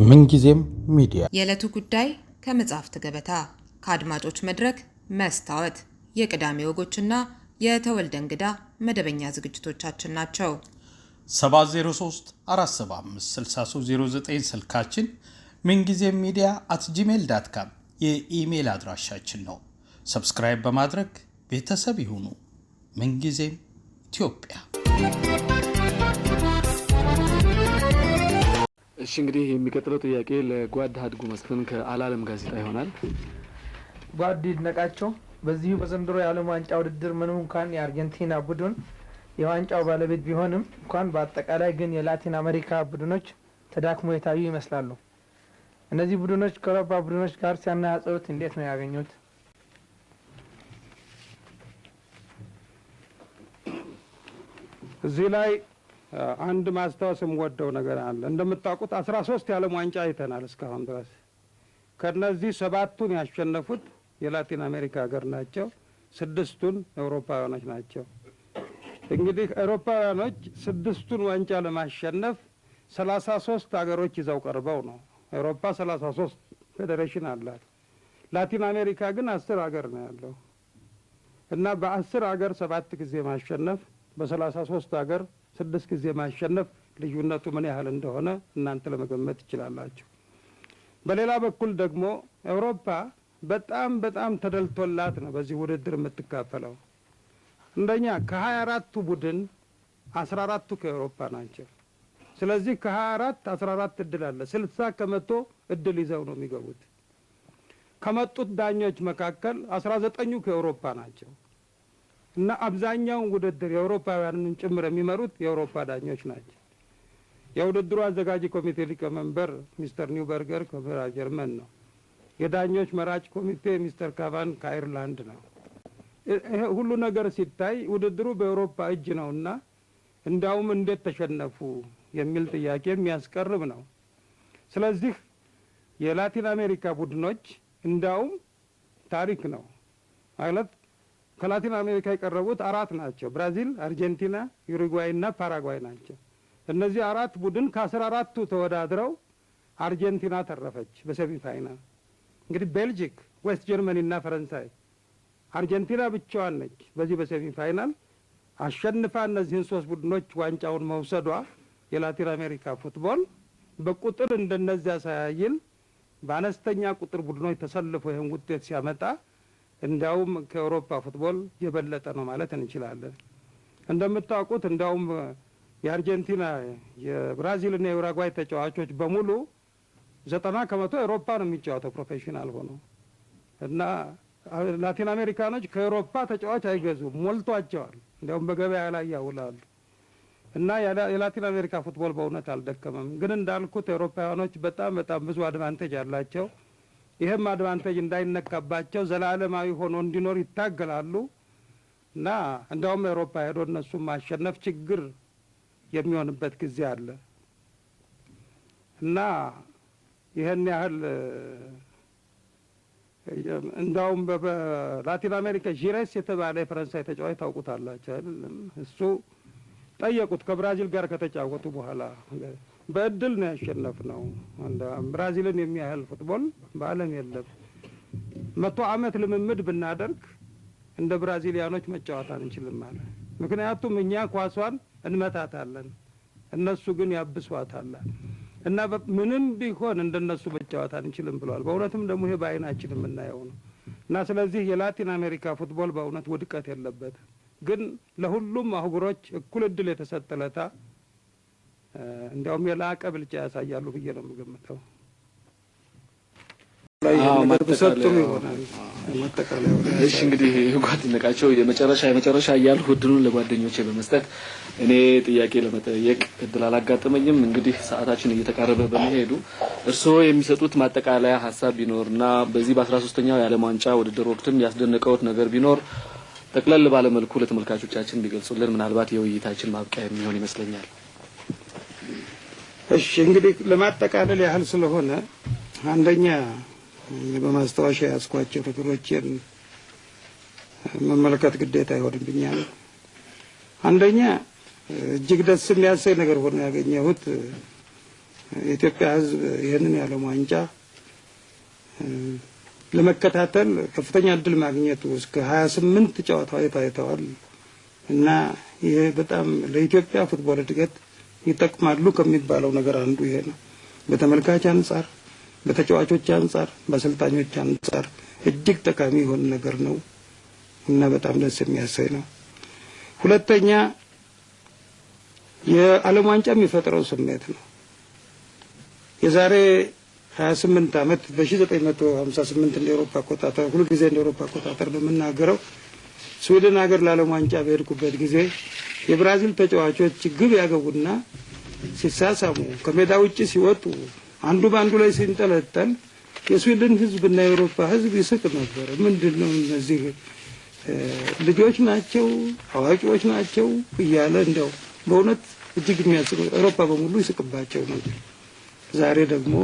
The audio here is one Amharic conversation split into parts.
ምንጊዜም ሚዲያ የዕለቱ ጉዳይ ከመጽሐፍት ገበታ ከአድማጮች መድረክ መስታወት የቅዳሜ ወጎችና የተወልደ እንግዳ መደበኛ ዝግጅቶቻችን ናቸው። 703 475 6309 ስልካችን ምንጊዜም media@gmail.com የኢሜል አድራሻችን ነው። ሰብስክራይብ በማድረግ ቤተሰብ ይሁኑ። ምንጊዜም ኢትዮጵያ። እሺ እንግዲህ የሚቀጥለው ጥያቄ ለጓድ ሀድጉ መስፍን ከአላለም ጋዜጣ ይሆናል። ጓድ ይድነቃቸው በዚሁ በዘንድሮ የዓለም ዋንጫ ውድድር ምንም እንኳን የአርጀንቲና ቡድን የዋንጫው ባለቤት ቢሆንም እንኳን በአጠቃላይ ግን የላቲን አሜሪካ ቡድኖች ተዳክሞ የታዩ ይመስላሉ። እነዚህ ቡድኖች ከአውሮፓ ቡድኖች ጋር ሲያነጻጽሩት እንዴት ነው ያገኙት? እዚህ ላይ አንድ ማስታወስም ወደው ነገር አለ። እንደምታውቁት 13 የዓለም ዋንጫ አይተናል እስካሁን ድረስ። ከነዚህ 7ቱን ያሸነፉት የላቲን አሜሪካ ሀገር ናቸው፣ 6ቱን አውሮፓውያኖች ናቸው። እንግዲህ አውሮፓውያኖች 6ቱን ዋንጫ ለማሸነፍ 33 ሀገሮች ይዘው ቀርበው ነው። አውሮፓ 33 ፌዴሬሽን አላት። ላቲን አሜሪካ ግን 10 ሀገር ነው ያለው እና በ10 ሀገር 7 ጊዜ ማሸነፍ በ33 ሀገር 6 ጊዜ ማሸነፍ ልዩነቱ ምን ያህል እንደሆነ እናንተ ለመገመት ትችላላችሁ። በሌላ በኩል ደግሞ አውሮፓ በጣም ተደልቶላት ነው በዚህ ውድድር የምትካፈለው። እንደኛ ከ24ቱ ቡድን 14ቱ ከአውሮፓ ናቸው። ስለዚህ ከ24 14 እድል አለ። 60% እድል ይዘው ነው የሚገቡት። ከመጡት ዳኞች መካከል 19ኙ ከአውሮፓ ናቸው እና አብዛኛውን ውድድር የአውሮፓውያንን ጭምር የሚመሩት የአውሮፓ ዳኞች ናቸው። የውድድሩ አዘጋጅ ኮሚቴ ሊቀመንበር ሚስተር ኒውበርገር ከጀርመን ነው። የዳኞች መራጭ ኮሚቴ ሚስተር ካቫን ከአይርላንድ ነው። ሁሉ ነገር ሲታይ ውድድሩ በአውሮፓ እጅ ነውና እንዳውም እንዴት ተሸነፉ የሚል ጥያቄ የሚያስቀርብ ነው። ስለዚህ የላቲን አሜሪካ ቡድኖች እንዳውም ታሪክ ነው ማለት ከላቲን አሜሪካ የቀረቡት 4 ናቸው። ብራዚል፣ አርጀንቲና፣ ዩሩጓይ እና ፓራጓይ ናቸው። እነዚህ 4 ቡድን ከ14ቱ ተወዳድረው አርጀንቲና ተረፈች በሰሚ ፋይናል። እንግዲህ ቤልጂክ፣ ዌስት ጀርመኒ እና ፈረንሳይ፣ አርጀንቲና ብቻዋን ነች በዚህ በሰሚ ፋይናል አሸንፋ እነዚህን 3 ቡድኖች ዋንጫውን መውሰዷ የላቲን አሜሪካ ፉትቦል በቁጥር እንደነዚያ ሳያይል በአነስተኛ ቁጥር ቡድኖች ተሰልፎ ይህን ውጤት ሲያመጣ እንዳውም ከአውሮፓ ፉትቦል የበለጠ ነው ማለት እንችላለን። እንደምታውቁት እንዳውም የአርጀንቲና የብራዚል እና የኡሩጓይ ተጫዋቾች በሙሉ 90% አውሮፓ ነው የሚጫወተው ፕሮፌሽናል ሆኖ እና ላቲን አሜሪካኖች ከአውሮፓ ተጫዋች አይገዙም፣ ሞልቷቸዋል። እንዳውም በገበያ ላይ ያውላሉ እና የላቲን አሜሪካ ፉትቦል በእውነት አልደከመም። ግን እንዳልኩት አውሮፓውያኖች በጣም ብዙ አድቫንቴጅ አላቸው። ይሄም አድቫንቴጅ እንዳይነካባቸው ዘላለማዊ ሆኖ እንዲኖር ይታገላሉ እና እንዳውም አውሮፓ ሄዶ እነሱን ማሸነፍ ችግር የሚሆንበት ጊዜ አለ እና ይሄን ያህል እንዳውም በላቲን አሜሪካ ጂሬስ የተባለ የፈረንሳይ ተጫዋች ታውቁታላችሁ አይደለም? እሱ ጠየቁት ከብራዚል ጋር ከተጫወቱ በኋላ በእድል ነው ያሸነፍነው። ብራዚልን የሚያህል ፉትቦል በዓለም የለም። 100 ዓመት ልምምድ ብናደርግ እንደ ብራዚሊያኖች መጫወት አንችልም ማለት። ምክንያቱም እኛ ኳሷን እንመታታለን፣ እነሱ ግን ያብሷታል እና ምንም ቢሆን እንደነሱ መጫወት አንችልም ብለዋል። በእውነትም ደግሞ ይሄ በአይናችን የምናየው ነው እና ስለዚህ የላቲን አሜሪካ ፉትቦል በእውነት ውድቀት የለበት፣ ግን ለሁሉም አህጉሮች እኩል እድል የተሰጠለታ እንዲያውም የላቀ ብልጫ ያሳያሉ ብዬ ነው የምገምተው። እሺ እንግዲህ ጓድ ይድነቃቸው የመጨረሻ እያልኩ እድሉን ለጓደኞቼ በመስጠት እኔ ጥያቄ ለመጠየቅ እድል አላጋጠመኝም። እንግዲህ ሰዓታችን እየተቃረበ በመሄዱ እርስዎ የሚሰጡት ማጠቃለያ ሐሳብ ቢኖርና በዚህ በ13ኛው የዓለም ዋንጫ ውድድር ወቅትም ያስደነቀውት ነገር ቢኖር ጠቅለል ባለ መልኩ ለተመልካቾቻችን ቢገልጹልን ምናልባት የውይይታችን ማብቂያ የሚሆን ይመስለኛል። እሺ እንግዲህ ለማጠቃለል ያህል ስለሆነ አንደኛ በማስታወሻ ያስኳቸው ነገሮችን መመልከት ግዴታ ይሆንብኛል። አንደኛ እጅግ ደስ የሚያሰኝ ነገር ሆኖ ያገኘሁት የኢትዮጵያ ሕዝብ ይህንን የዓለም ዋንጫ ለመከታተል ከፍተኛ እድል ማግኘቱ እስከ 28 ጨዋታዎች ታይተዋል እና ይሄ በጣም ለኢትዮጵያ ፉትቦል እድገት ይጠቅማሉ ከሚባለው ነገር አንዱ ይሄ ነው። በተመልካች አንጻር፣ በተጫዋቾች አንጻር፣ በአሰልጣኞች አንጻር እጅግ ጠቃሚ የሆነ ነገር ነው እና በጣም ደስ የሚያሰኝ ነው። ሁለተኛ የዓለም ዋንጫ የሚፈጥረው ስሜት ነው። የዛሬ 28 ዓመት በ1958 እንደ አውሮፓ አቆጣጠር ሁሉ ጊዜ እንደ አውሮፓ አቆጣጠር በመናገረው ስዊድን ሀገር ለዓለም ዋንጫ በሄድኩበት ጊዜ የብራዚል ተጫዋቾች ግብ ያገቡና ሲሳሳሙ ከሜዳ ውጪ ሲወጡ አንዱ ባንዱ ላይ ሲንጠለጠል የስዊድን ሕዝብና የአውሮፓ ሕዝብ ይስቅ ነበር። ምንድነው እነዚህ ልጆች ናቸው አዋቂዎች ናቸው እያለ እንደው በእውነት እጅግ የሚያስቅ አውሮፓ በሙሉ ይስቅባቸው ነበር። ዛሬ ደግሞ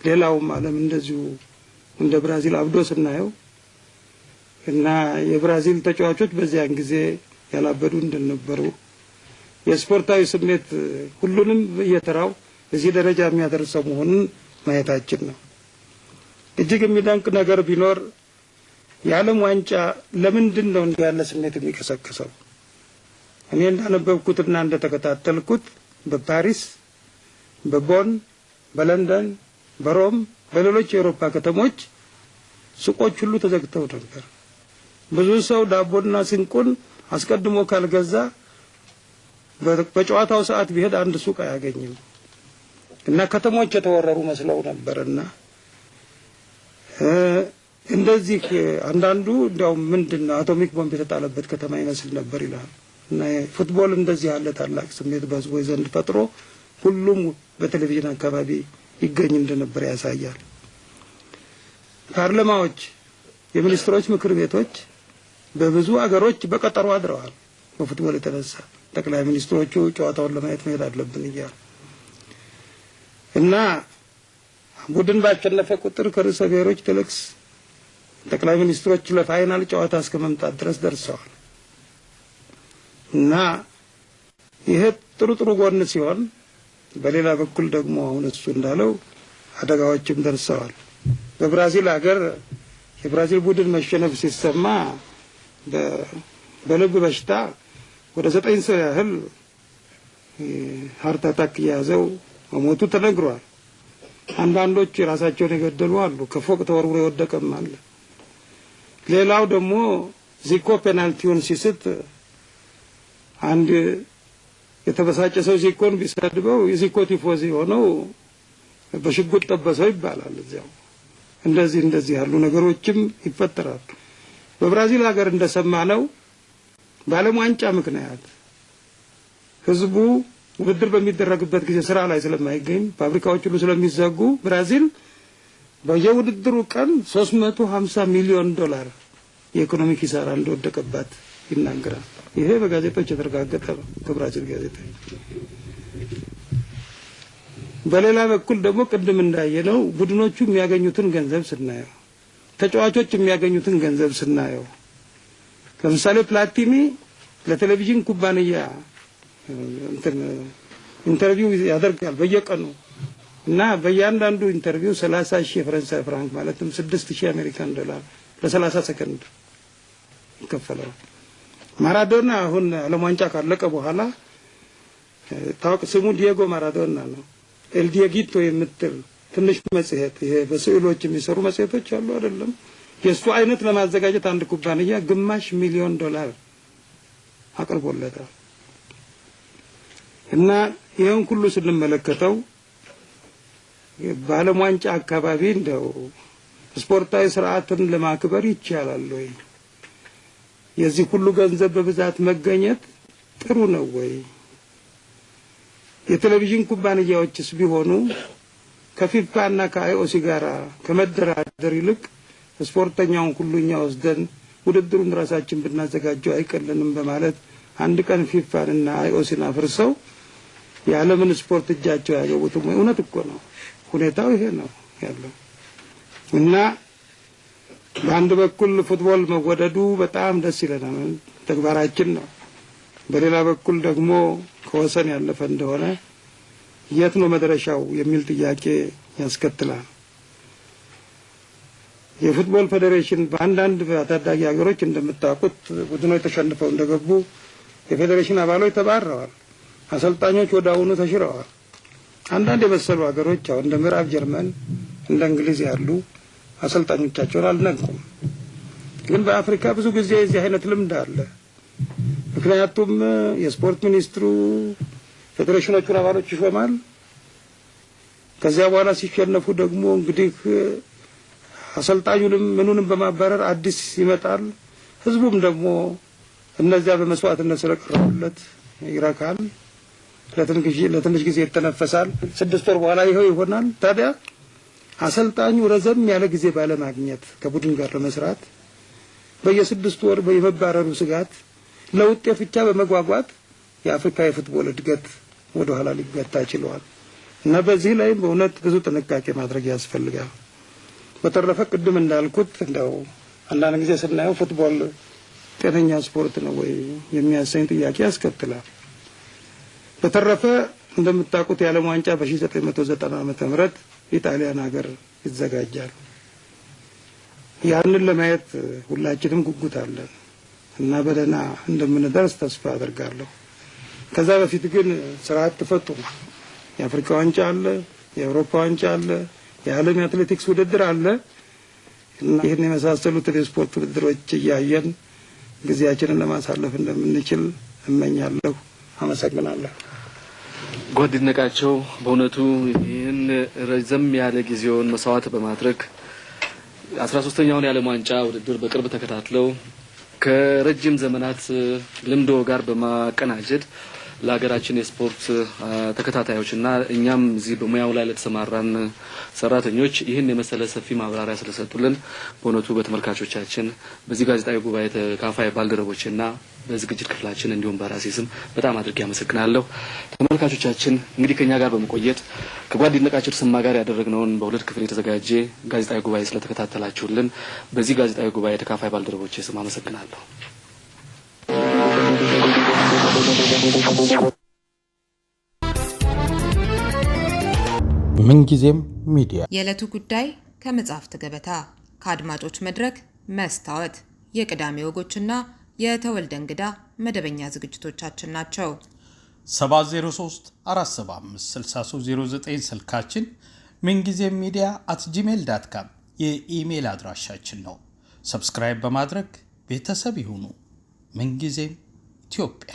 ሌላውም ዓለም እንደዚሁ እንደ ብራዚል አብዶ ስናየው እና የብራዚል ተጫዋቾች በዚያን ጊዜ ያላበዱ እንደነበሩ የስፖርታዊ ስሜት ሁሉንም እየተራው እዚህ ደረጃ የሚያደርሰው መሆኑን ማየታችን ነው። እጅግ የሚደንቅ ነገር ቢኖር የዓለም ዋንጫ ለምንድን ነው እንዲህ ያለ ስሜት የሚቀሰቅሰው? እኔ እንዳነበብኩትና እንደተከታተልኩት በፓሪስ፣ በቦን፣ በለንደን፣ በሮም፣ በሌሎች የአውሮፓ ከተሞች ሱቆች ሁሉ ተዘግተው ነበር። ብዙ ሰው ዳቦና ስንቁን አስቀድሞ ካልገዛ በጨዋታው ሰዓት ቢሄድ አንድ ሱቅ አያገኝም እና ከተሞች የተወረሩ መስለው ነበርና እንደዚህ አንዳንዱ እንዲያው ምንድነው አቶሚክ ቦምብ የተጣለበት ከተማ ይመስል ነበር ይላል እና ፉትቦል እንደዚህ ያለ ታላቅ ስሜት በህዝቦች ዘንድ ፈጥሮ ሁሉም በቴሌቪዥን አካባቢ ይገኝ እንደነበር ያሳያል። ፓርላማዎች፣ የሚኒስትሮች ምክር ቤቶች በብዙ አገሮች በቀጠሮ አድረዋል። በፉትቦል የተነሳ ጠቅላይ ሚኒስትሮቹ ጨዋታውን ለማየት መሄድ አለብን እያሉ እና ቡድን ባሸነፈ ቁጥር ከርዕሰ ብሔሮች ትልቅስ ጠቅላይ ሚኒስትሮች ለፋይናል ጨዋታ እስከ መምጣት ድረስ ደርሰዋል እና ይሄ ጥሩ ጎን ሲሆን በሌላ በኩል ደግሞ አሁን እሱ እንዳለው አደጋዎችም ደርሰዋል። በብራዚል ሀገር የብራዚል ቡድን መሸነፍ ሲሰማ በልብ በሽታ ወደ 9 ሰው ያህል ሃርት አታክ ያዘው መሞቱ ተነግሯል። አንዳንዶች ራሳቸውን የገደሉ አሉ። ከፎቅ ተወርውሮ የወደቀም አለ። ሌላው ደግሞ ዚኮ ፔናልቲውን ሲስት አንድ የተበሳጨ ሰው ዚኮን ቢሰድበው የዚኮ ቲፎዚ ሆነው በሽጉጥ ጠበሰው ይባላል። እዚያው እንደዚህ ያሉ ነገሮችም ይፈጠራሉ። በብራዚል ሀገር እንደሰማነው በዓለም ዋንጫ ምክንያት ህዝቡ ውድድር በሚደረግበት ጊዜ ስራ ላይ ስለማይገኝ ፋብሪካዎች ሁሉ ስለሚዘጉ ብራዚል በየውድድሩ ቀን $350 ሚሊዮን የኢኮኖሚ ኪሳራ እንደወደቀባት ይናገራል። ይሄ በጋዜጦች የተረጋገጠ ነው ከብራዚል ጋዜጦች። በሌላ በኩል ደግሞ ቅድም እንዳየነው ቡድኖቹ የሚያገኙትን ገንዘብ ስናየው፣ ተጫዋቾች የሚያገኙትን ገንዘብ ስናየው ለምሳሌ ፕላቲኒ ለቴሌቪዥን ኩባንያ ኢንተርቪው ያደርጋል በየቀኑ እና በእያንዳንዱ ኢንተርቪው 30,000 የፈረንሳይ ፍራንክ ማለትም $6,000 አሜሪካን ለ30 ሰከንድ ይከፈላል። ማራዶና አሁን ዓለም ዋንጫ ካለቀ በኋላ ታውቅ ስሙ ዲየጎ ማራዶና ነው። ኤል ዲየጊቶ የምትል ትንሽ መጽሔት ይሄ በስዕሎች የሚሰሩ መጽሔቶች አሉ አይደለም? የሱ አይነት ለማዘጋጀት አንድ ኩባንያ $500,000 አቅርቦለታል። እና ይሄን ሁሉ ስንመለከተው በዓለም ዋንጫ አካባቢ እንደው ስፖርታዊ ስርዓትን ለማክበር ይቻላል ወይ? የዚህ ሁሉ ገንዘብ በብዛት መገኘት ጥሩ ነው ወይ? የቴሌቪዥን ኩባንያዎችስ ቢሆኑ ከፊፋና ከአይኦሲ ጋር ከመደራደር ይልቅ ስፖርተኛውን ሁሉኛ ወስደን ውድድሩን ራሳችን ብናዘጋጀው አይቀልንም በማለት አንድ ቀን ፊፋንና አይኦሲን አፍርሰው የዓለምን ስፖርት እጃቸው ያገቡትም እውነት እኮ ነው። ሁኔታው ይሄ ነው ያለው እና በአንድ በኩል ፉትቦል መወደዱ በጣም ደስ ይለናል፣ ተግባራችን ነው። በሌላ በኩል ደግሞ ከወሰን ያለፈ እንደሆነ የት ነው መድረሻው የሚል ጥያቄ ያስከትላል። የፉትቦል ፌዴሬሽን በአንዳንድ ታዳጊ ሀገሮች እንደምታውቁት ቡድኖች ተሸንፈው እንደገቡ የፌዴሬሽን አባሎች ተባረዋል። አሰልጣኞች ወደ አሁኑ ተሽረዋል። አንዳንድ የበሰሉ ሀገሮች አሁን እንደ ምዕራብ ጀርመን እንደ እንግሊዝ ያሉ አሰልጣኞቻቸውን አልነኩም። ግን በአፍሪካ ብዙ ጊዜ የዚህ አይነት ልምድ አለ። ምክንያቱም የስፖርት ሚኒስትሩ ፌዴሬሽኖቹን አባሎች ይሾማል። ከዚያ በኋላ ሲሸነፉ ደግሞ እንግዲህ አሰልጣኙንም ምኑንም በማባረር አዲስ ይመጣል። ህዝቡም ደግሞ እነዚያ በመስዋዕትነት ስለቀረቡለት ይረካል። ለትንሽ ጊዜ ይተነፈሳል። 6 ወር በኋላ ይሄው ይሆናል። ታዲያ አሰልጣኙ ረዘም ያለ ጊዜ ባለማግኘት ከቡድን ጋር ለመስራት በየ6 ወር በመባረሩ ስጋት ለውጤት ብቻ በመጓጓት የአፍሪካ የፉትቦል እድገት ወደ ኋላ ሊገታ ችሏል እና በዚህ ላይ በእውነት ብዙ ጥንቃቄ ማድረግ ያስፈልጋል። በተረፈ ቅድም እንዳልኩት እንደው አንዳንድ ጊዜ ስናየው ፉትቦል ጤነኛ ስፖርት ነው ወይ የሚያሰኝ ጥያቄ ያስከትላል። በተረፈ እንደምታውቁት የዓለም ዋንጫ በ1990 ዓመተ ምህረት ኢጣሊያን ሀገር ይዘጋጃል። ያንን ለማየት ሁላችንም ጉጉት አለን እና በደህና እንደምንደርስ ተስፋ አደርጋለሁ። ከዛ በፊት ግን ስርዓት ተፈቱ። የአፍሪካ ዋንጫ አለ፣ የአውሮፓ ዋንጫ አለ፣ የዓለም የአትሌቲክስ ውድድር አለ እና ይህን የመሳሰሉት የስፖርት ውድድሮች እያየን ጊዜያችንን ለማሳለፍ እንደምንችል እመኛለሁ። አመሰግናለሁ። ጓድ ይድነቃቸው በእውነቱ ይህን ረዘም ያለ ጊዜውን መስዋዕት በማድረግ 13ኛውን የዓለም ዋንጫ ውድድር በቅርብ ተከታትለው ከረጅም ዘመናት ልምዶ ጋር በማቀናጀት ለሀገራችን የስፖርት ተከታታዮችና እኛም እዚህ በሙያው ላይ ለተሰማራን ሰራተኞች ይህን የመሰለ ሰፊ ማብራሪያ ስለሰጡልን በእውነቱ በተመልካቾቻችን በዚህ ጋዜጣዊ ጉባኤ ተካፋይ ባልደረቦችና በዝግጅት ክፍላችን እንዲሁም በራሴ ስም በጣም አድርጌ አመሰግናለሁ። ተመልካቾቻችን እንግዲህ ከኛ ጋር በመቆየት ከጓድ ይድነቃቸው ተሰማ ጋር ያደረግነውን በሁለት ክፍል የተዘጋጀ ጋዜጣዊ ጉባኤ ስለተከታተላችሁልን በዚህ ጋዜጣዊ ጉባኤ ተካፋይ ባልደረቦች ስም አመሰግናለሁ። ምንጊዜም ሚዲያ የዕለቱ ጉዳይ ከመጽሐፍት ገበታ ከአድማጮች መድረክ መስታወት የቅዳሜ ወጎችና የተወልደ እንግዳ መደበኛ ዝግጅቶቻችን ናቸው። 703 475 6309 ስልካችን፣ ምንጊዜም ሚዲያ @gmail.com የኢሜል አድራሻችን ነው። ሰብስክራይብ በማድረግ ቤተሰብ ይሁኑ። ምንጊዜም ኢትዮጵያ